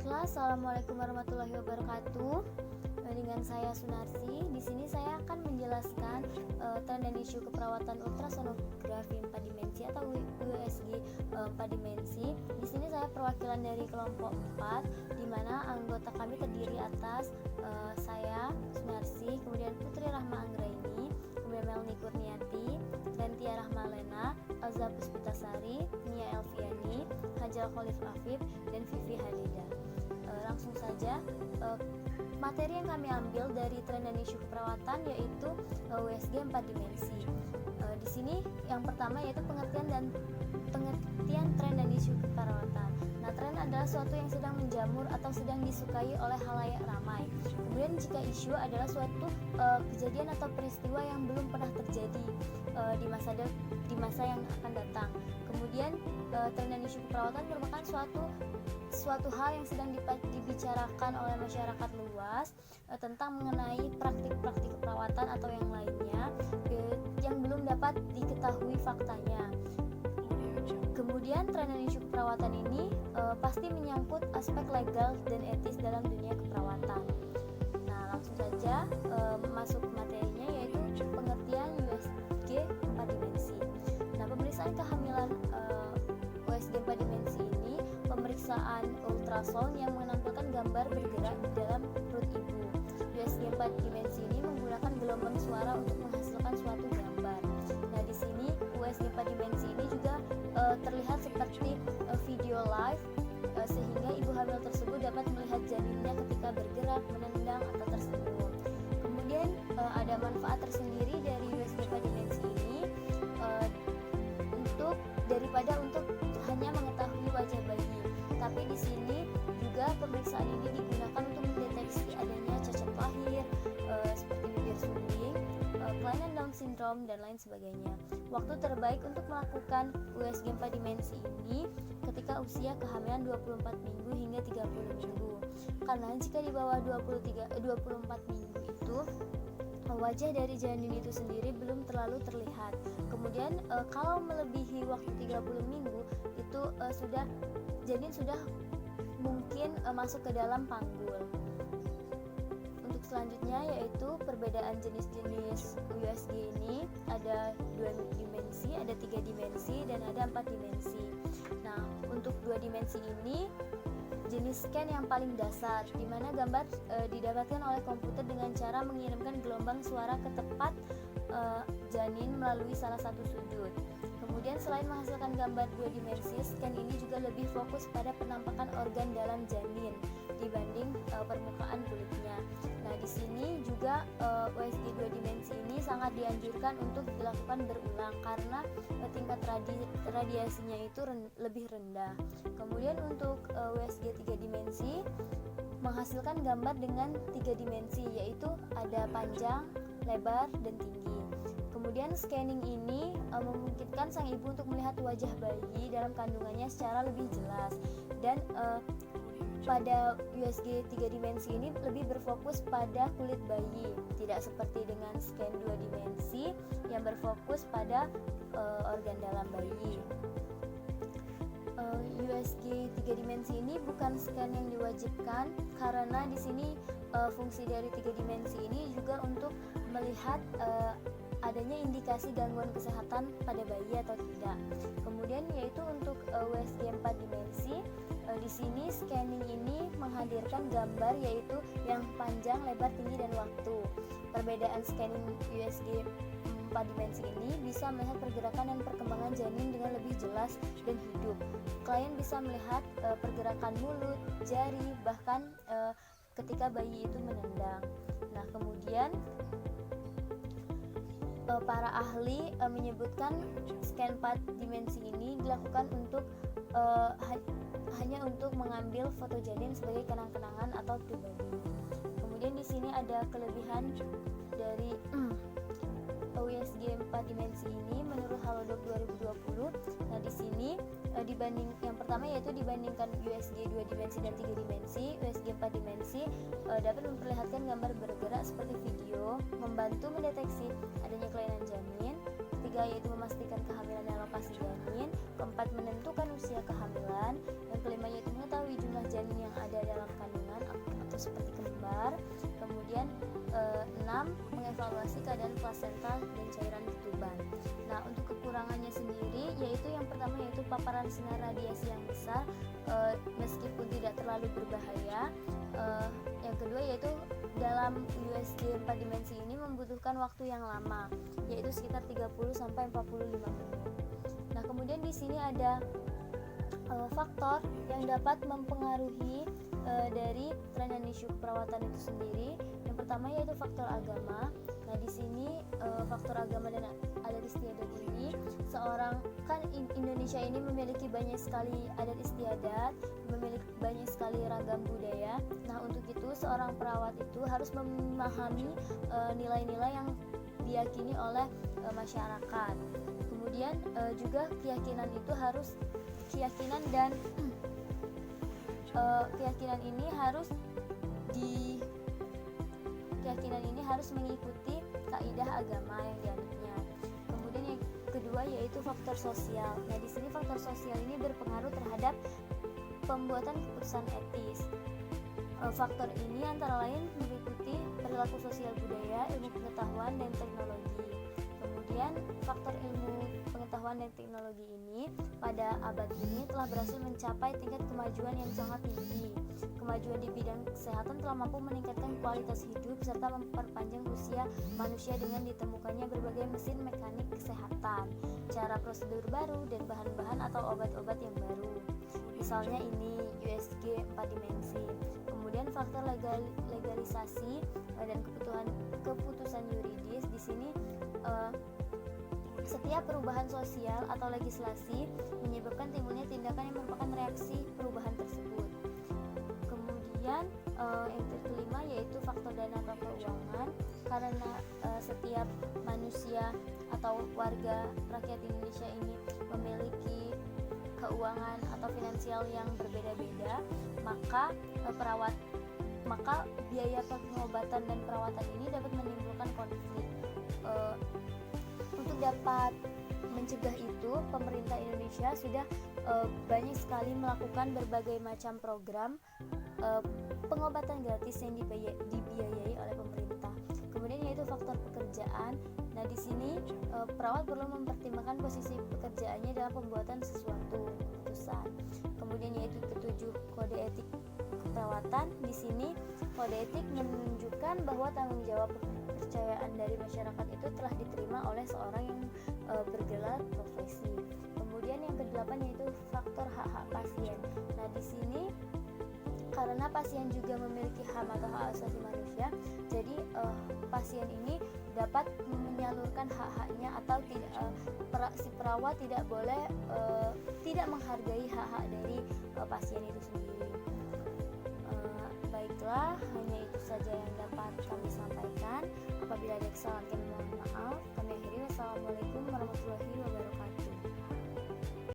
Baiklah, assalamualaikum warahmatullahi wabarakatuh. Dengan saya Sunarsi. Di sini saya akan menjelaskan tren dan isu keperawatan ultrasonografi 4 dimensi atau USG 4 dimensi. Di sini saya perwakilan dari kelompok 4, di mana anggota kami terdiri atas saya Sunarsi, kemudian Putri Rahma Anggraini, kemudian Melni Kurniati, Rentia Rahmalena, Elza Puspitasari, Nia Elviani, Hajal Khalif Afif, dan Vivi Halida. Langsung saja, materi yang kami ambil dari tren dan isu keperawatan yaitu USG 4 dimensi. Di sini yang pertama yaitu pengertian tren dan isu keperawatan. Nah, tren adalah suatu yang sedang menjamur atau sedang disukai oleh halayak ramai. Kemudian jika isu adalah suatu kejadian atau peristiwa yang belum pernah terjadi di masa yang akan datang. Kemudian tren dan isu keperawatan merupakan suatu hal yang sedang dibicarakan oleh masyarakat luas tentang mengenai praktik-praktik keperawatan atau yang lainnya yang belum dapat diketahui faktanya. Kemudian tren dan isu keperawatan ini pasti menyangkut aspek legal dan etis dalam dunia keperawatan. Nah, langsung saja masuk ke materinya, yaitu pengertian USG 4 dimensi. Nah, pemeriksaan kehamilan USG 4 dimensi ini pemeriksaan ultrasound yang menampilkan gambar bergerak di dalam perut ibu. USG 4 dimensi ini menggunakan gelombang suara untuk menghasilkan suatu gambar. Nah, di sini USG 4 dimensi ini juga terlihat seperti video live, sehingga ibu hamil tersebut dapat melihat janinnya ketika bergerak, menendang, atau tersenyum. Kemudian ada manfaat tersendiri dari USG 4 dimensi ini daripada untuk hanya mengetahui wajah bayi. Tapi di sini juga pemeriksaan ini digunakan untuk mendeteksi adanya cacat lahir seperti bibir sumbing, kelainan Down syndrome, dan lain sebagainya. Waktu terbaik untuk melakukan USG 4 dimensi ini ketika usia kehamilan 24 minggu hingga 30 minggu. Karena jika di bawah 24 minggu itu wajah dari janin itu sendiri belum terlalu terlihat. Kemudian kalau melebihi waktu 30 minggu itu janin sudah mungkin masuk ke dalam panggul. Untuk selanjutnya yaitu perbedaan jenis-jenis USG ini ada 2 dimensi, ada 3 dimensi, dan ada 4 dimensi. Nah, untuk 2 dimensi ini jenis scan yang paling dasar, di mana gambar didapatkan oleh komputer dengan cara mengirimkan gelombang suara ke tempat janin melalui salah satu sudut. Kemudian selain menghasilkan gambar 2 dimensi, scan ini juga lebih fokus pada penampakan organ dalam janin dibanding permukaan kulitnya. Nah, di sini juga USG 2 dimensi ini sangat dianjurkan untuk dilakukan berulang karena tingkat radiasinya itu lebih rendah. Kemudian untuk USG 3 dimensi menghasilkan gambar dengan 3 dimensi, yaitu ada panjang, lebar, dan tinggi. Kemudian scanning ini memungkinkan sang ibu untuk melihat wajah bayi dalam kandungannya secara lebih jelas, dan pada USG 3 dimensi ini lebih berfokus pada kulit bayi, tidak seperti dengan scan 2 dimensi yang berfokus pada organ dalam bayi. USG 3 dimensi ini bukan scan yang diwajibkan karena di sini fungsi dari 3 dimensi ini juga untuk melihat adanya indikasi gangguan kesehatan pada bayi atau tidak. Kemudian yaitu untuk USG 4 dimensi, di sini scanning ini menghadirkan gambar yaitu yang panjang, lebar, tinggi, dan waktu. Perbedaan scanning USG 4 dimensi ini bisa melihat pergerakan dan perkembangan janin dengan lebih jelas dan hidup. Klien bisa melihat pergerakan mulut, jari, bahkan ketika bayi itu menendang. Nah, kemudian para ahli menyebutkan scan 4 dimensi ini dilakukan untuk hanya untuk mengambil foto janin sebagai kenang-kenangan atau pribadi. Kemudian di sini ada kelebihan dari USG 4 dimensi ini menurut Halodoc 2020. Nah, di sini yang pertama yaitu dibandingkan USG 2 dimensi dan 3 dimensi, USG 4 dimensi dapat memperlihatkan gambar bergerak seperti video, membantu mendeteksi adanya kelainan janin. Ketiga yaitu memastikan kehamilan dan lokasi janin. Keempat, menentukan usia kehamilan. Yang kelima yaitu mengetahui jumlah janin yang ada dalam 6. Mengevaluasi keadaan plasenta dan cairan ketuban. Nah, untuk kekurangannya sendiri yaitu yang pertama yaitu paparan sinar radiasi yang besar meskipun tidak terlalu berbahaya. Yang kedua yaitu dalam USG 4 dimensi ini membutuhkan waktu yang lama, yaitu sekitar 30 sampai 45 menit. Nah, kemudian di sini ada faktor yang dapat mempengaruhi dari tren dan isu keperawatan itu sendiri. Yang pertama yaitu faktor agama. Nah, di sini faktor agama dan adat istiadat ini Indonesia ini memiliki banyak sekali adat istiadat, memiliki banyak sekali ragam budaya. Nah, untuk itu seorang perawat itu harus memahami nilai-nilai yang diyakini oleh masyarakat. Kemudian juga keyakinan ini harus mengikuti kaidah agama yang dianutnya. Kemudian yang kedua yaitu faktor sosial. Nah, di sini faktor sosial ini berpengaruh terhadap pembuatan keputusan etis. Faktor ini antara lain meliputi perilaku sosial budaya, ilmu pengetahuan, dan teknologi. Kemudian faktor ilmu pengetahuan dan teknologi ini pada abad ini telah berhasil mencapai tingkat kemajuan yang sangat tinggi. Kemajuan di bidang kesehatan telah mampu meningkatkan kualitas hidup serta memperpanjang usia manusia dengan ditemukannya berbagai mesin mekanik kesehatan, cara prosedur baru, dan bahan-bahan atau obat-obat yang baru. Misalnya ini USG 4 dimensi. Kemudian faktor legalisasi dan keputusan yuridis. Di sini setiap perubahan sosial atau legislasi menyebabkan timbulnya tindakan yang merupakan reaksi perubahan tersebut. Kemudian yang kelima yaitu faktor dana atau keuangan, karena setiap manusia atau warga rakyat Indonesia ini memiliki keuangan atau finansial yang berbeda-beda, maka biaya pengobatan dan perawatan ini dapat menimbulkan konflik. Untuk dapat mencegah itu, pemerintah Indonesia sudah banyak sekali melakukan berbagai macam program pengobatan gratis yang dibiayai oleh pemerintah. Kemudian yaitu faktor pekerjaan. Nah, di sini perawat perlu mempertimbangkan posisi pekerjaannya dalam pembuatan sesuatu keputusan. Kemudian yaitu ketujuh kode etik keperawatan. Di sini kode etik menunjukkan bahwa tanggung jawab kepercayaan dari masyarakat itu telah diterima oleh seorang yang bergelar profesi. Kemudian yang kedelapan yaitu faktor hak-hak pasien. Nah, di sini karena pasien juga memiliki HAM atau hak asasi manusia, jadi pasien ini dapat menyalurkan hak-haknya atau si perawat tidak boleh tidak menghargai hak-hak dari pasien itu sendiri. Baiklah, hanya itu saja yang dapat kami sampaikan. Apabila ada kesalahan kami mohon maaf. Kami akhiri. Wassalamualaikum warahmatullahi wabarakatuh.